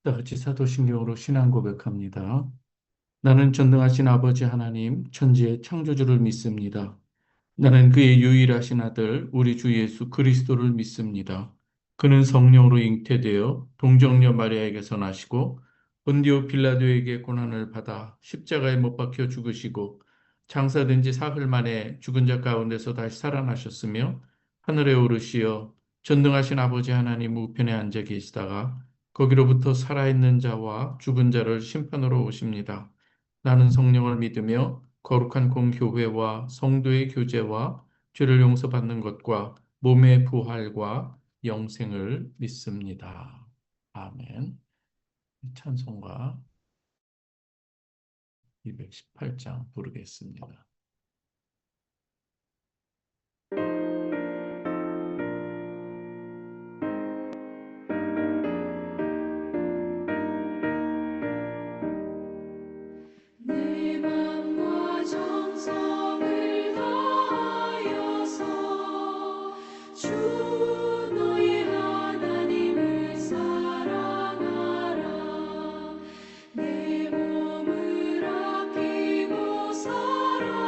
다 같이 사도신경으로 신앙 고백합니다. 나는 전능하신 아버지 하나님, 천지의 창조주를 믿습니다. 나는 그의 유일하신 아들, 우리 주 예수 그리스도를 믿습니다. 그는 성령으로 잉태되어 동정녀 마리아에게서 나시고 본디오 빌라도에게 고난을 받아 십자가에 못 박혀 죽으시고 장사된 지 사흘 만에 죽은 자 가운데서 다시 살아나셨으며 하늘에 오르시어 전능하신 아버지 하나님 우편에 앉아 계시다가 거기로부터 살아있는 자와 죽은 자를 심판으로 오십니다. 나는 성령을 믿으며 거룩한 공교회와 성도의 교제와 죄를 용서받는 것과 몸의 부활과 영생을 믿습니다. 아멘. 찬송가 218장 부르겠습니다. 내 맘과 정성을 다하여서 주 너의 하나님을 사랑하라. 내 몸을 아끼고 살아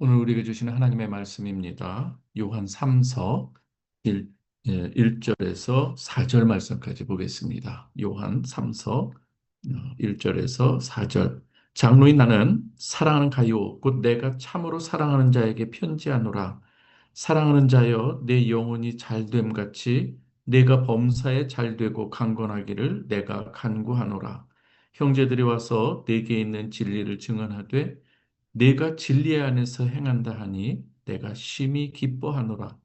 오늘 우리에게 주시는 하나님의 말씀입니다. 요한 3서 1, 1절에서 4절 말씀까지 보겠습니다. 요한 3서 1절에서 4절. 장로인 나는 사랑하는 가요 곧 내가 참으로 사랑하는 자에게 편지하노라. 사랑하는 자여 내 영혼이 잘됨 같이 내가 범사에 잘되고 강건하기를 내가 간구하노라. 형제들이 와서 내게 있는 진리를 증언하되 내가 진리 안에서 행한다 하니 내가 심히 기뻐하노라.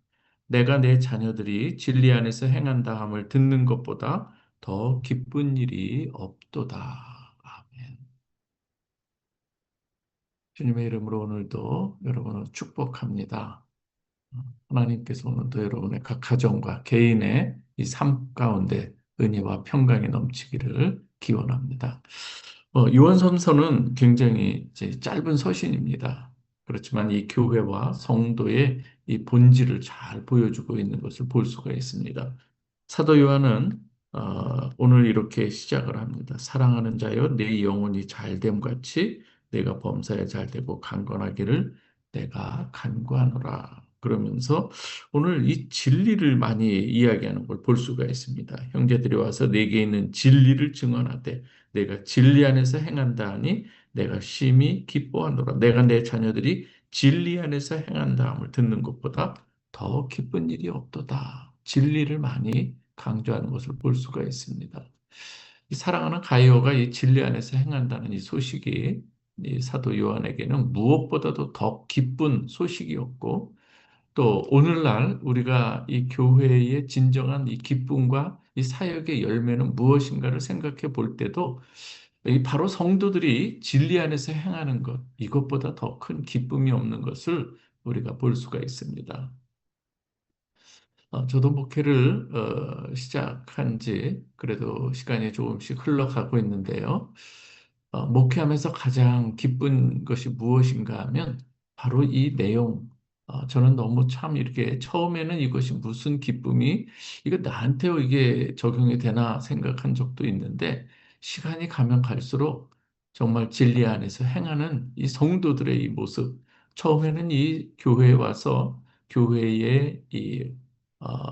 내가 내 자녀들이 진리 안에서 행한다 함을 듣는 것보다 더 기쁜 일이 없도다. 아멘. 주님의 이름으로 오늘도 여러분을 축복합니다. 하나님께서 오늘도 여러분의 각 가정과 개인의 이 삶 가운데 은혜와 평강이 넘치기를 기원합니다. 요한선서는 굉장히 이제 짧은 서신입니다. 그렇지만 이 교회와 성도의 이 본질을 잘 보여주고 있는 것을 볼 수가 있습니다. 사도 요한은 오늘 이렇게 시작을 합니다. 사랑하는 자여 내 영혼이 잘됨 같이 내가 범사에 잘되고 강건하기를 내가 간구하노라. 그러면서 오늘 이 진리를 많이 이야기하는 걸 볼 수가 있습니다. 형제들이 와서 내게 있는 진리를 증언하되 내가 진리 안에서 행한다 하니 내가 심히 기뻐하노라. 내가 내 자녀들이 진리 안에서 행한다 함을 듣는 것보다 더 기쁜 일이 없도다. 진리를 많이 강조하는 것을 볼 수가 있습니다. 이 사랑하는 가이오가 이 진리 안에서 행한다는 이 소식이 이 사도 요한에게는 무엇보다도 더 기쁜 소식이었고 또 오늘날 우리가 이 교회의 진정한 이 기쁨과 이 사역의 열매는 무엇인가를 생각해 볼 때도 이 바로 성도들이 진리 안에서 행하는 것, 이것보다 더 큰 기쁨이 없는 것을 우리가 볼 수가 있습니다. 저도 목회를 시작한 지 그래도 시간이 조금씩 흘러가고 있는데요. 목회하면서 가장 기쁜 것이 무엇인가 하면 바로 이 내용. 저는 너무 참 이렇게 처음에는 이것이 무슨 기쁨이 이거 나한테 이게 적용이 되나 생각한 적도 있는데 시간이 가면 갈수록 정말 진리 안에서 행하는 이 성도들의 이 모습. 처음에는 이 교회에 와서 교회의 이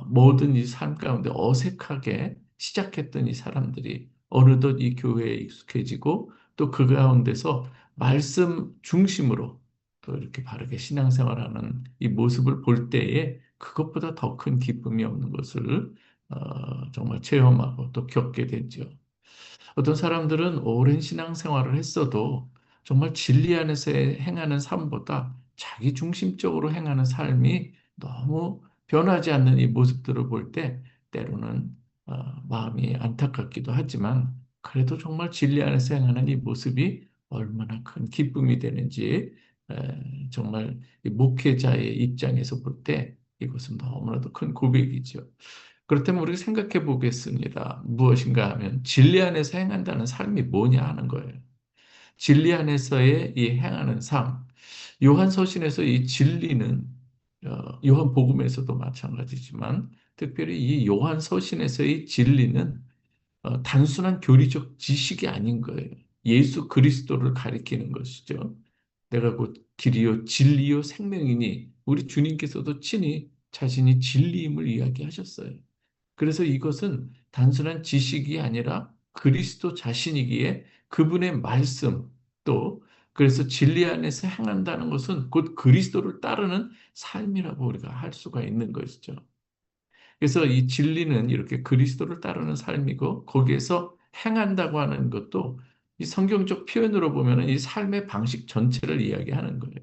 모든 이 삶 가운데 어색하게 시작했던 이 사람들이 어느덧 이 교회에 익숙해지고 또 그 가운데서 말씀 중심으로 또 이렇게 바르게 신앙생활하는 이 모습을 볼 때에 그것보다 더 큰 기쁨이 없는 것을 정말 체험하고 또 겪게 되죠. 어떤 사람들은 오랜 신앙생활을 했어도 정말 진리 안에서 행하는 삶보다 자기 중심적으로 행하는 삶이 너무 변하지 않는 이 모습들을 볼 때 때로는 마음이 안타깝기도 하지만 그래도 정말 진리 안에서 행하는 이 모습이 얼마나 큰 기쁨이 되는지 정말 이 목회자의 입장에서 볼 때 이것은 너무나도 큰 고백이죠. 그렇다면 우리가 생각해 보겠습니다. 무엇인가 하면 진리 안에서 행한다는 삶이 뭐냐 하는 거예요. 진리 안에서의 이 행하는 삶. 요한서신에서 이 진리는 요한복음에서도 마찬가지지만 특별히 이 요한서신에서의 진리는 단순한 교리적 지식이 아닌 거예요. 예수 그리스도를 가리키는 것이죠. 내가 곧 길이요 진리요 생명이니 우리 주님께서도 친히 자신이 진리임을 이야기하셨어요. 그래서 이것은 단순한 지식이 아니라 그리스도 자신이기에 그분의 말씀 또 그래서 진리 안에서 행한다는 것은 곧 그리스도를 따르는 삶이라고 우리가 할 수가 있는 것이죠. 그래서 이 진리는 이렇게 그리스도를 따르는 삶이고 거기에서 행한다고 하는 것도 이 성경적 표현으로 보면 이 삶의 방식 전체를 이야기하는 거예요.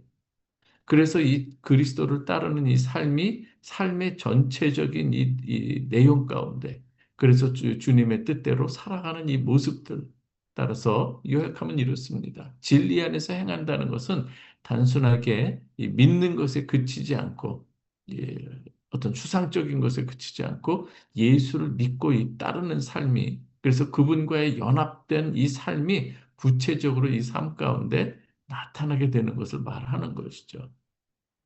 그래서 이 그리스도를 따르는 이 삶이 삶의 전체적인 이 내용 가운데 그래서 주님의 뜻대로 살아가는 이 모습들 따라서 요약하면 이렇습니다. 진리 안에서 행한다는 것은 단순하게 이 믿는 것에 그치지 않고 예, 어떤 추상적인 것에 그치지 않고 예수를 믿고 이 따르는 삶이 그래서 그분과의 연합된 이 삶이 구체적으로 이 삶 가운데 나타나게 되는 것을 말하는 것이죠.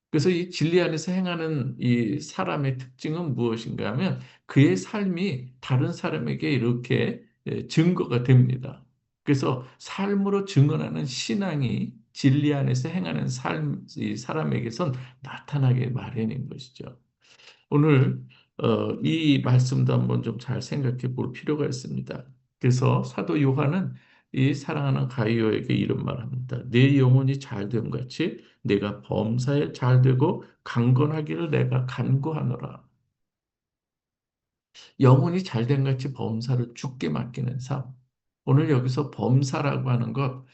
그래서 이 진리 안에서 행하는 이 사람의 특징은 무엇인가 하면 그의 삶이 다른 사람에게 이렇게 증거가 됩니다. 그래서 삶으로 증언하는 신앙이 진리 안에서 행하는 삶, 이 사람에게선 나타나게 마련인 것이죠. 오늘 이 말씀도 한번 좀 잘 생각해 볼 필요가 있습니다. 그래서 사도 요한은 이 사랑하는 가이오에게 이런 말을 합니다. 내 영혼이 잘됨 같이 내가 범사에 잘되고 강건하기를 내가 간구하노라. 영혼이 잘된 같이 범사를 주께 맡기는 삶. 오늘 여기서 범사라고 하는 것,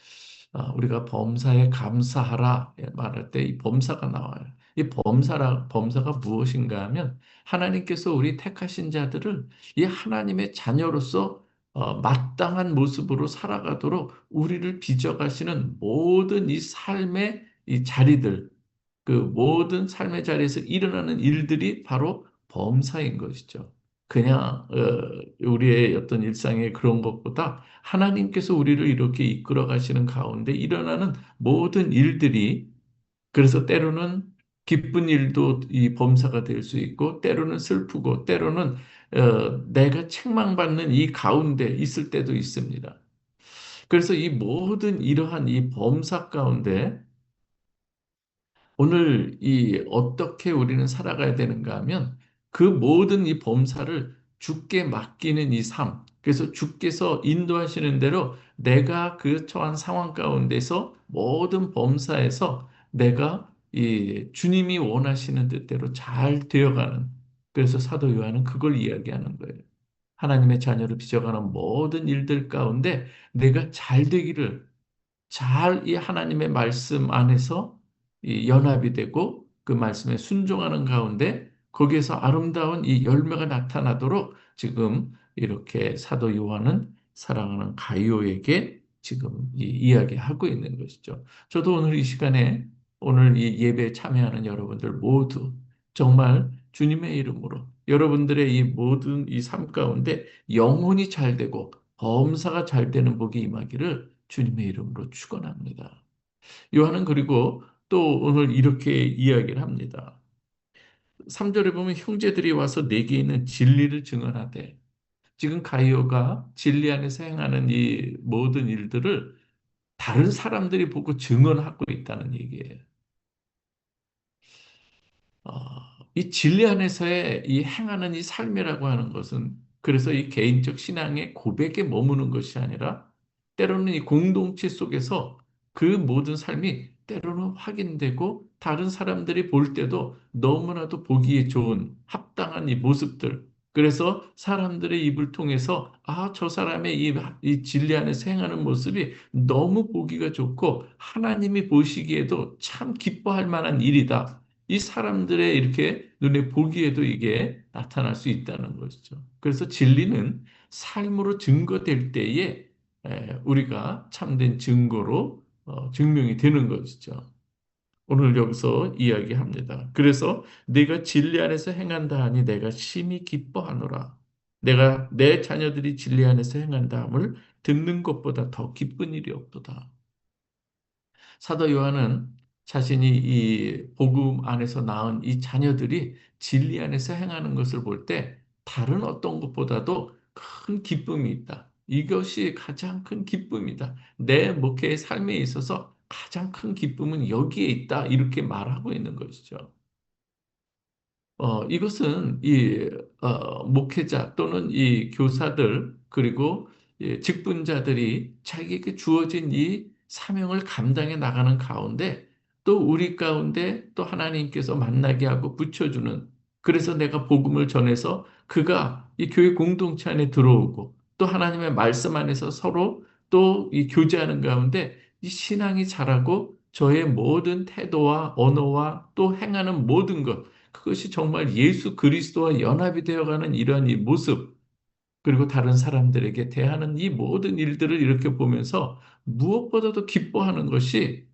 우리가 범사에 감사하라 말할 때 이 범사가 나와요. 이 범사가 무엇인가 하면 하나님께서 우리 택하신 자들을 이 하나님의 자녀로서 마땅한 모습으로 살아가도록 우리를 빚어가시는 모든 이 삶의 이 자리들, 그 모든 삶의 자리에서 일어나는 일들이 바로 범사인 것이죠. 그냥 우리의 어떤 일상의 그런 것보다 하나님께서 우리를 이렇게 이끌어 가시는 가운데 일어나는 모든 일들이 그래서 때로는 기쁜 일도 이 범사가 될 수 있고 때로는 슬프고 때로는 내가 책망받는 이 가운데 있을 때도 있습니다. 그래서 이 모든 이러한 이 범사 가운데 오늘 이 어떻게 우리는 살아가야 되는가 하면 그 모든 이 범사를 주께 맡기는 이 삶. 그래서 주께서 인도하시는 대로 내가 그 처한 상황 가운데서 모든 범사에서 내가 이 주님이 원하시는 뜻대로 잘 되어가는. 그래서 사도 요한은 그걸 이야기하는 거예요. 하나님의 자녀를 빚어가는 모든 일들 가운데 내가 잘 되기를 잘 이 하나님의 말씀 안에서 이 연합이 되고 그 말씀에 순종하는 가운데 거기에서 아름다운 이 열매가 나타나도록 지금 이렇게 사도 요한은 사랑하는 가이오에게 지금 이야기하고 있는 것이죠. 저도 오늘 이 시간에 오늘 이 예배에 참여하는 여러분들 모두 정말 주님의 이름으로 여러분들의 이 모든 이 삶 가운데 영혼이 잘 되고 범사가 잘 되는 복이 임하기를 주님의 이름으로 축원합니다. 요한은 그리고 또 오늘 이렇게 이야기를 합니다. 3절에 보면 형제들이 와서 내게 있는 진리를 증언하되 지금 가이오가 진리 안에서 행하는 이 모든 일들을 다른 사람들이 보고 증언하고 있다는 얘기예요. 어, 이 진리 안에서의 이 행하는 이 삶이라고 하는 것은 그래서 이 개인적 신앙의 고백에 머무는 것이 아니라 때로는 이 공동체 속에서 그 모든 삶이 때로는 확인되고 다른 사람들이 볼 때도 너무나도 보기에 좋은 합당한 이 모습들. 그래서 사람들의 입을 통해서 저 사람의 이 진리 안에서 행하는 모습이 너무 보기가 좋고 하나님이 보시기에도 참 기뻐할 만한 일이다. 이 사람들의 이렇게 눈에 보기에도 이게 나타날 수 있다는 것이죠. 그래서 진리는 삶으로 증거될 때에 우리가 참된 증거로 증명이 되는 것이죠. 오늘 여기서 이야기합니다. 그래서 내가 진리 안에서 행한다 하니 내가 심히 기뻐하노라. 내가 내 자녀들이 진리 안에서 행한다 함을 듣는 것보다 더 기쁜 일이 없도다. 사도 요한은 자신이 이 복음 안에서 낳은 이 자녀들이 진리 안에서 행하는 것을 볼 때 다른 어떤 것보다도 큰 기쁨이 있다. 이것이 가장 큰 기쁨이다. 내 목회의 삶에 있어서 가장 큰 기쁨은 여기에 있다. 이렇게 말하고 있는 것이죠. 이것은 목회자 또는 이 교사들 그리고 직분자들이 자기에게 주어진 이 사명을 감당해 나가는 가운데 또 우리 가운데 또 하나님께서 만나게 하고 붙여주는 그래서 내가 복음을 전해서 그가 이 교회 공동체 안에 들어오고 또 하나님의 말씀 안에서 서로 또 이 교제하는 가운데 이 신앙이 자라고 저의 모든 태도와 언어와 또 행하는 모든 것 그것이 정말 예수 그리스도와 연합이 되어가는 이러한 이 모습, 그리고 다른 사람들에게 대하는 이 모든 일들을 이렇게 보면서 무엇보다도 기뻐하는 것이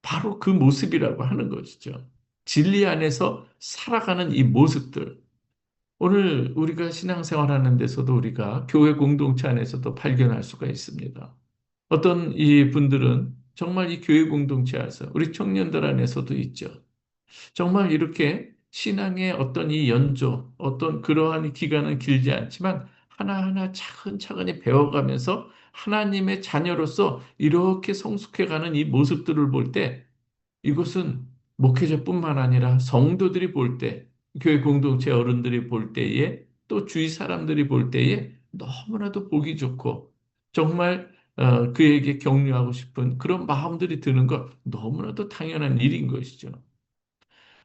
바로 그 모습이라고 하는 것이죠. 진리 안에서 살아가는 이 모습들. 오늘 우리가 신앙생활 하는 데서도 우리가 교회 공동체 안에서도 발견할 수가 있습니다. 어떤 이 분들은 정말 이 교회 공동체 안에서 우리 청년들 안에서도 있죠. 정말 이렇게 신앙의 어떤 이 연조, 어떤 그러한 기간은 길지 않지만 하나하나 차근차근히 배워가면서 하나님의 자녀로서 이렇게 성숙해가는 이 모습들을 볼 때 이것은 목회자뿐만 아니라 성도들이 볼 때, 교회 공동체 어른들이 볼 때에 또 주위 사람들이 볼 때에 너무나도 보기 좋고 정말 그에게 격려하고 싶은 그런 마음들이 드는 것 너무나도 당연한 일인 것이죠.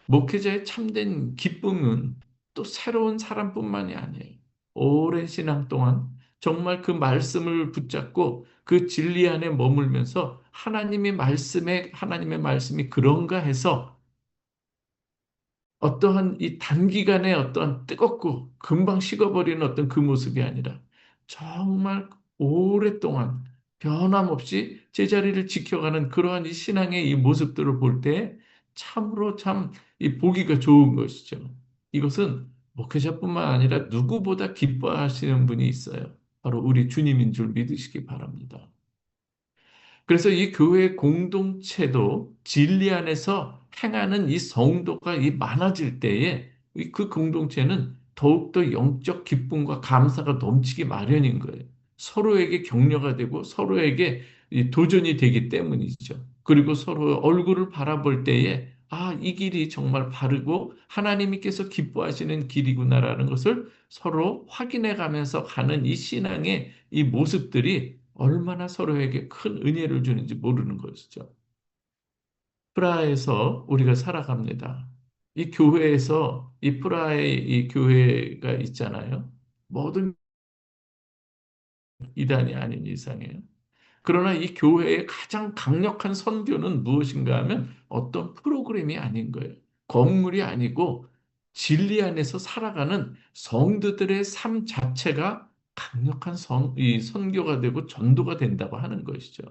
목회자의 참된 기쁨은 또 새로운 사람뿐만이 아니에요. 오랜 신앙 동안 정말 그 말씀을 붙잡고 그 진리 안에 머물면서 하나님의 말씀이 그런가 해서 어떠한 이 단기간에 어떠한 뜨겁고 금방 식어버리는 어떤 그 모습이 아니라 정말 오랫동안 변함없이 제자리를 지켜가는 그러한 이 신앙의 이 모습들을 볼 때 참으로 참 이 보기가 좋은 것이죠. 이것은 목회자뿐만 아니라 누구보다 기뻐하시는 분이 있어요. 바로 우리 주님인 줄 믿으시기 바랍니다. 그래서 이 교회 공동체도 진리 안에서 행하는 이 성도가 많아질 때에 그 공동체는 더욱더 영적 기쁨과 감사가 넘치기 마련인 거예요. 서로에게 격려가 되고 서로에게 이 도전이 되기 때문이죠. 그리고 서로 얼굴을 바라볼 때에 이 길이 정말 바르고 하나님께서 기뻐하시는 길이구나라는 것을 서로 확인해 가면서 가는 이 신앙의 이 모습들이 얼마나 서로에게 큰 은혜를 주는지 모르는 것이죠. 프라하에서 우리가 살아갑니다. 이 교회에서 이 프라하의 이 교회가 있잖아요. 모든 이단이 아닌 이상이에요. 그러나 이 교회의 가장 강력한 선교는 무엇인가 하면 어떤 프로그램이 아닌 거예요. 건물이 아니고 진리 안에서 살아가는 성도들의 삶 자체가 강력한 이 선교가 되고 전도가 된다고 하는 것이죠.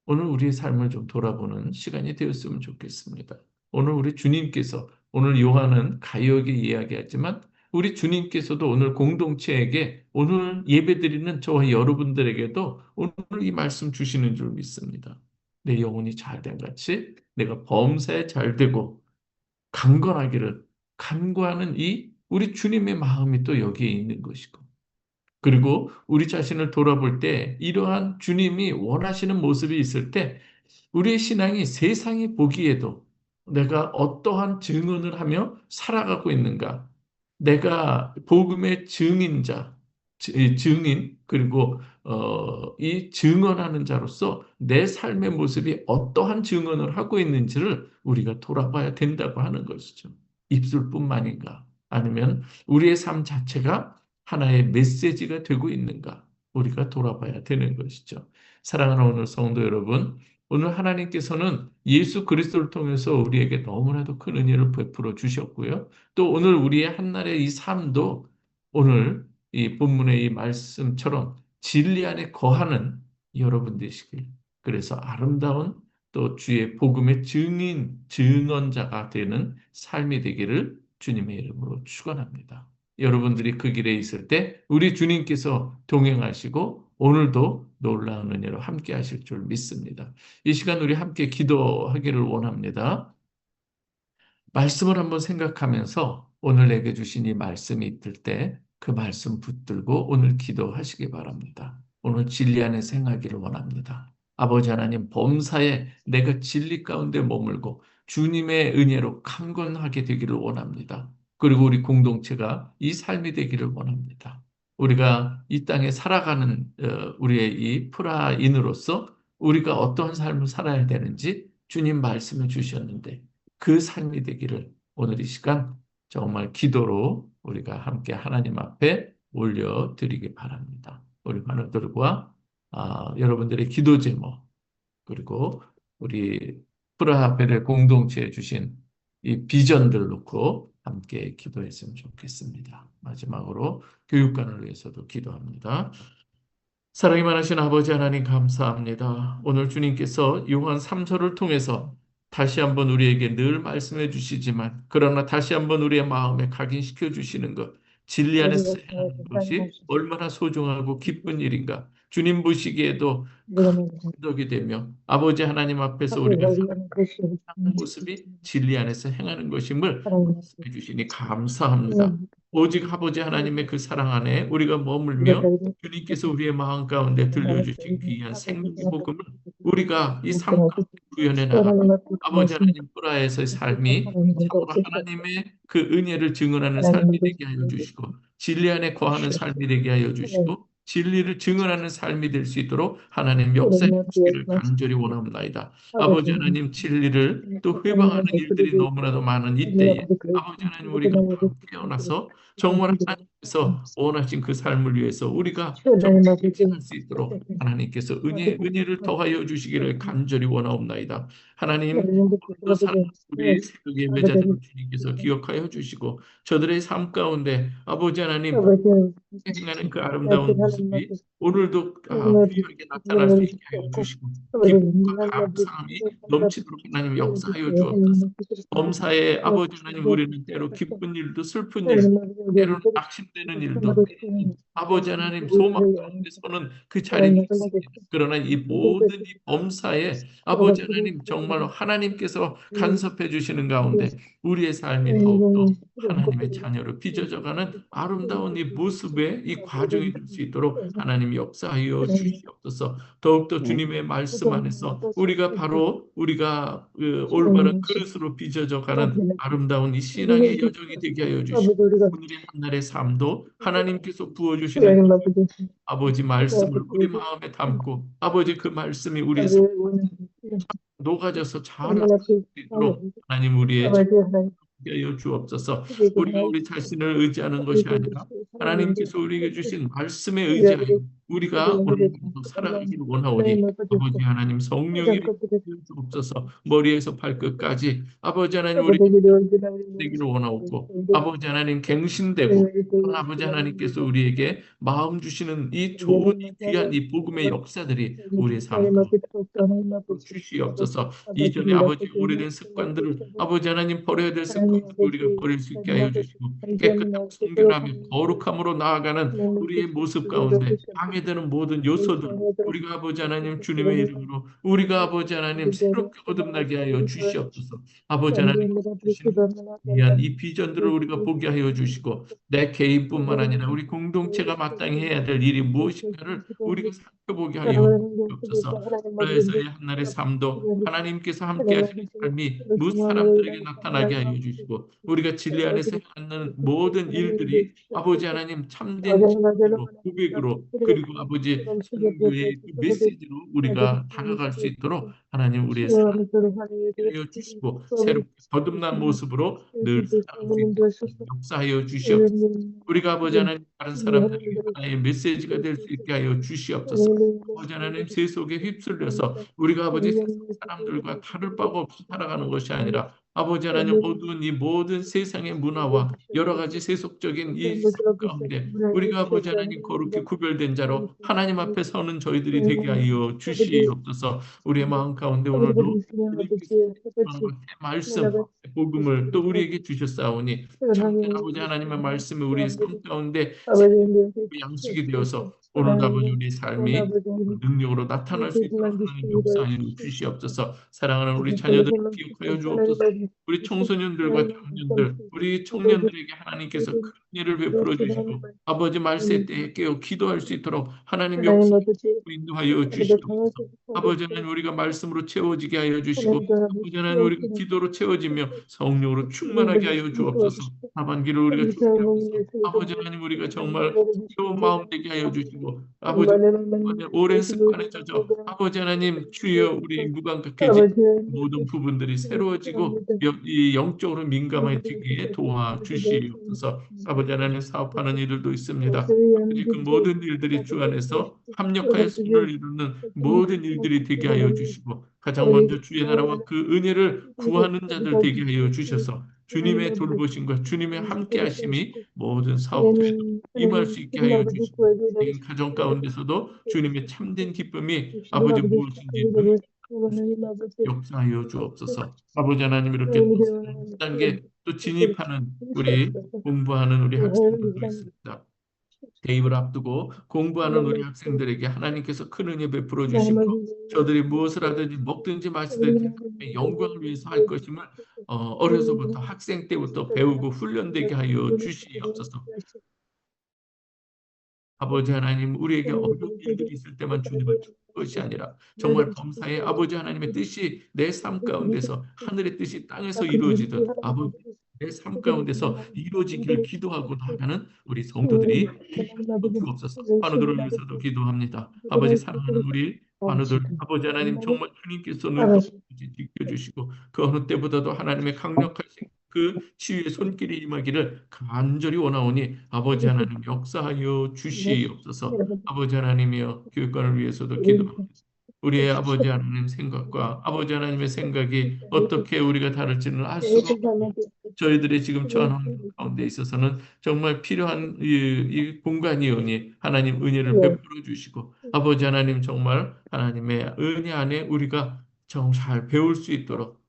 오늘 우리의 삶을 좀 돌아보는 시간이 되었으면 좋겠습니다. 오늘 우리 주님께서 오늘 요한은 가요하게 이야기하지만 우리 주님께서도 오늘 공동체에게 오늘 예배드리는 저와 여러분들에게도 오늘 이 말씀 주시는 줄 믿습니다. 내 영혼이 잘된 같이 내가 범사에 잘되고 강건하기를 간구하는 이 우리 주님의 마음이 또 여기에 있는 것이고 그리고 우리 자신을 돌아볼 때 이러한 주님이 원하시는 모습이 있을 때 우리의 신앙이 세상이 보기에도 내가 어떠한 증언을 하며 살아가고 있는가? 내가 복음의 증인자, 증인, 그리고 이 증언하는 자로서 내 삶의 모습이 어떠한 증언을 하고 있는지를 우리가 돌아봐야 된다고 하는 것이죠. 입술뿐만인가? 아니면 우리의 삶 자체가 하나의 메시지가 되고 있는가? 우리가 돌아봐야 되는 것이죠. 사랑하는 오늘 성도 여러분, 오늘 하나님께서는 예수 그리스도를 통해서 우리에게 너무나도 큰 은혜를 베풀어 주셨고요. 또 오늘 우리의 한날의 이 삶도 오늘 이 본문의 이 말씀처럼 진리 안에 거하는 여러분 되시길. 그래서 아름다운 또 주의 복음의 증인, 증언자가 되는 삶이 되기를 주님의 이름으로 축원합니다. 여러분들이 그 길에 있을 때 우리 주님께서 동행하시고 오늘도 놀라운 은혜로 함께 하실 줄 믿습니다. 이 시간 우리 함께 기도하기를 원합니다. 말씀을 한번 생각하면서 오늘 내게 주신 이 말씀이 있을 때 그 말씀 붙들고 오늘 기도하시기 바랍니다. 오늘 진리 안에 생하기를 원합니다. 아버지 하나님 범사에 내가 진리 가운데 머물고 주님의 은혜로 강건하게 되기를 원합니다. 그리고 우리 공동체가 이 삶이 되기를 원합니다. 우리가 이 땅에 살아가는 우리의 이 프라인으로서 우리가 어떠한 삶을 살아야 되는지 주님 말씀해 주셨는데 그 삶이 되기를 오늘 이 시간 정말 기도로 우리가 함께 하나님 앞에 올려드리기 바랍니다. 우리 많은들과 여러분들의 기도 제목 그리고 우리 프라하벨의 공동체에 주신 이 비전들 놓고 함께 기도했으면 좋겠습니다. 마지막으로 교육관을 위해서도 기도합니다. 사랑이 많으신 아버지 하나님 감사합니다. 오늘 주님께서 요한 3서를 통해서 다시 한번 우리에게 늘 말씀해 주시지만 그러나 다시 한번 우리의 마음에 각인시켜 주시는 것 진리 안에서 행하는 것이 얼마나 소중하고 기쁜 일인가. 주님 보시기에도 큰 덕이 되며 아버지 하나님 앞에서 우리가 사는 모습이 진리 안에서 행하는 것임을 말씀해 주시니 감사합니다. 오직 아버지 하나님의 그 사랑 안에 우리가 머물며 주님께서 우리의 마음 가운데 들려주신 귀한 생명의 복음을 우리가 이 삶 가운데 구현해 나가고 아버지 하나님 프라에서의 삶이 참으로 하나님의 그 은혜를 증언하는 삶이 되게 하여 주시고 진리 안에 거하는 삶이 되게 하여 주시고 진리를 증언하는 삶이 될 수 있도록 하나님 역사해 주시기를 간절히 원합니다. 아버지 하나님 진리를 또 회방하는 일들이 너무나도 많은 이때에 아버지 하나님 우리가 바로 깨어나서 정말 하나님께서 원하신 그 삶을 위해서 우리가 정말 행할 수 있도록 하나님께서 은혜를 더하여 주시기를 간절히 원하옵나이다. 하나님 오늘도 사랑하는 우리 새벽 예배자들을 주님께서 기억하여 주시고 저들의 삶 가운데 아버지 하나님 행하는 그 아름다운 모습이 오늘도 귀하게 나타날 수 있게 하여 주시고 기쁨과 감사함이 넘치도록 하나님 역사하여 주옵소서. 범사에 아버지 하나님 우리는 때로 기쁜 일도 슬픈 일도 때로는 낙심되는 일도 때로는 아버지 하나님 소망 가운데서는 그 자리는 있습니다. 그러나 이 모든 이 범사에 아버지 하나님 정말로 하나님께서 간섭해 주시는 가운데 우리의 삶이 더욱더 하나님의 자녀로 빚어져가는 아름다운 이 모습의 이 과정이 될 수 있도록 하나님 역사하여 주시옵소서. 더욱더 주님의 말씀 안에서 우리가 바로 우리가 그 올바른 그릇으로 빚어져가는 아름다운 이 신앙의 여정이 되게 하여 주시고 오늘의 한날의 삶도 하나님께서 부어주시는 아버지 말씀을 우리 마음에 담고 아버지 그 말씀이 우리의 삶에 녹아져서 잘 나갈 수 있도록 하나님 우리의 하여 주옵소서. 우리가 우리 자신을 의지하는 것이 아니라 하나님께서 우리에게 주신 말씀에 의지하여 우리가 오늘도 살아가기를 원하오니 아버지 하나님 성령이 주옵소서. 머리에서 발끝까지 아버지 하나님 우리 되기를 원하옵고 아버지 하나님 갱신되고 또한 아버지 하나님께서 우리에게 마음 주시는 이 좋은 이 귀한 이 복음의 역사들이 우리의 삶 가운데 주시옵소서. 이전에 아버지 오래된 습관들을 아버지 하나님 버려야 될 습관들을 우리가 버릴 수 있게 하여 주시고 깨끗하고 순결하며 거룩함으로 나아가는 우리의 모습 가운데 방해되는 모든 요소들 우리가 아버지 하나님 주님의 이름으로 우리가 아버지 하나님 새롭게 거듭나게 하여 주시옵소서. 아버지 하나님 주신 위한 이 비전들을 우리가 보게 하여 주시고 내 개인뿐만 아니라 우리 공동체가 마땅히 해야 될 일이 무엇인가를 우리가 살펴보게 하여 주옵소서. 그래서의 한날의 삶도 하나님께서 함께 하시는 삶이 무 사람들에게 나타나게 하여 주시고 우리가 진리 안에서 하는 모든 일들이 아버지 하나님 참된 진리로 고백으로 그리고 아버지 선교의 그 메시지로 우리가 다가갈 수 있도록 하나님 우리의 삶을 하여 주시고 새롭게 거듭난 모습으로 늘 살아갈 수 있도록 역사하여 주시옵소서. 우리가 아버지 하나님 다른 사람들에게 하나의 메시지가 될 수 있게 하여 주시옵소서. 아버지 하나님 세속에 휩쓸려서 우리가 아버지 세상 사람들과 다를 바가 없이 살아가는 것이 아니라 아버지 하나님 어두운 이 모든 세상의 문화와 여러 가지 세속적인 이 삶 가운데 우리가 아버지 하나님 거룩히 구별된 자로 하나님 앞에 서는 저희들이 되게 하여 주시옵소서. 우리의 마음 가운데 오늘도 주님께서 주시는 것의 말씀 복음을 또 우리에게 주셨사오니 참된 아버지 하나님의 말씀이 우리의 삶 가운데 양식이 되어서 오늘 아버지 우리의 삶이 능력으로 나타날 수 있도록 하나님 역사하여 주시옵소서. 사랑하는 우리 자녀들을 기억하여 주옵소서. 우리 청소년들과 청년들, 우리 청년들에게 하나님께서 큰 일을 베풀어 주시고 아버지 말세 때에 깨어 기도할 수 있도록 하나님 역사를 인도하여 주시옵소서. 아버지 하나님 우리가 말씀으로 채워지게 하여 주시고 아버지 하나님 우리가 기도로 채워지며 성령으로 충만하게 하여 주옵소서. 하반기를 우리가 준비하면서 아버지 하나님 우리가 정말 새로운 마음 되게 하여 주시고 아버지 오랜 습관에 젖어 아버지 하나님 주여 우리 무감각해진 모든 부분들이 새로워지고 이 영적으로 민감해지기에 도와주시옵소서. 아버지 하나님 사업하는 일들도 있습니다. 그 모든 일들이 주 안에서 합력하여 선을 이루는 모든 일들이 되게 하여 주시고 가장 먼저 주의 나라와 그 은혜를 구하는 자들 되게 하여 주셔서 주님의 돌보심과 주님의 함께 하심이 모든 사업들에도 임할 수 있게 하여 주시고 이 가정 가운데서도 주님의 참된 기쁨이 아버지 무엇인지 늘 역사하여 주옵소서. 아버지 하나님 이렇게 또 한 단계 또 진입하는 우리 공부하는 우리 학생들도 있습니다. 대입을 앞두고 공부하는 우리 학생들에게 하나님께서 큰 은혜 베풀어 주심으로 저들이 무엇을 하든지 먹든지 마시든지 하나님의 영광을 위해서 할 것임을 어려서부터 학생 때부터 배우고 훈련되게 하여 주시옵소서. 아버지 하나님, 우리에게 어려운 일들이 있을 때만 주님을 찾는 것이 아니라 정말 범사에 아버지 하나님의 뜻이 내 삶 가운데서 하늘의 뜻이 땅에서 이루어지듯 아버지 내 삶 가운데서 이루어지기를 기도하고 나가는 우리 성도들이 되게 하여 주옵소서. 환우들을 위해서도 기도합니다. 아버지 사랑하는 우리 환우들 아버지 하나님 정말 주님께서 눈동자같이 지켜주시고 그 어느 때보다도 하나님의 강력하신 그 치유의 손길이 임하기를 간절히 원하오니 아버지 하나님 역사하여 주시옵소서. 아버지 하나님이여 교육관을 위해서도 기도합니다. 우리의 아버지 하나님 생각과 아버지 하나님의 생각이 어떻게 우리가 다를지는 알 수가 없고 저희들의 지금 처한 환경 가운데 있어서는 정말 필요한 이 공간이오니 하나님 은혜를 베풀어 주시고 아버지 하나님 정말 하나님의 은혜 안에 우리가 정 잘 배울 수 있도록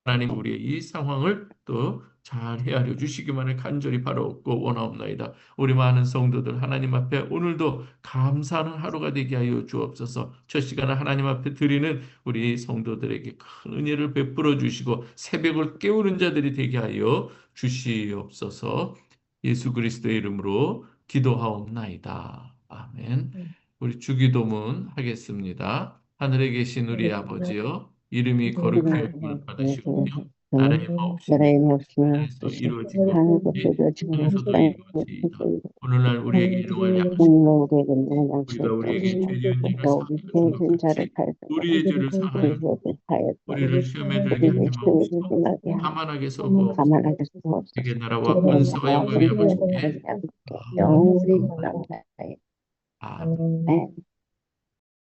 하나님 우리의 이 상황을 또 잘 헤아려 주시기만을 간절히 바라옵고 원하옵나이다. 우리 많은 성도들 하나님 앞에 오늘도 감사하는 하루가 되게 하여 주옵소서. 첫 시간을 하나님 앞에 드리는 우리 성도들에게 큰 은혜를 베풀어 주시고 새벽을 깨우는 자들이 되게 하여 주시옵소서. 예수 그리스도의 이름으로 기도하옵나이다. 아멘. 우리 주기도문 하겠습니다. 하늘에 계신 우리 아버지여 이름이 거룩히 받으시오며 나라의 마옵시며 나라의 말씀을 하늘에서 주시 이루어진 것 하늘에서 같이 이루어지는 땅에서도 땅에서 이루어지이다. 오늘날 우리에게 일용할 양식 우리에게 있는 우리가 양식을 우리에게 죄 지은 자를 우리가 우리 사하여 준 것 생긴 자를 같이 팔도록 우리의 죄를 사하여 우리에게 주고 하였다. 우리를 시험에 들게 우리를 하지 시험에 마옵소서. 들지 말게 하고 다만하게 서고 가만하게 내게 수없소서. 나라와 지금은 권세와 나와 영광이 우리 아버지께 아버지께 영원히 나옵나이다. 아멘. 아멘.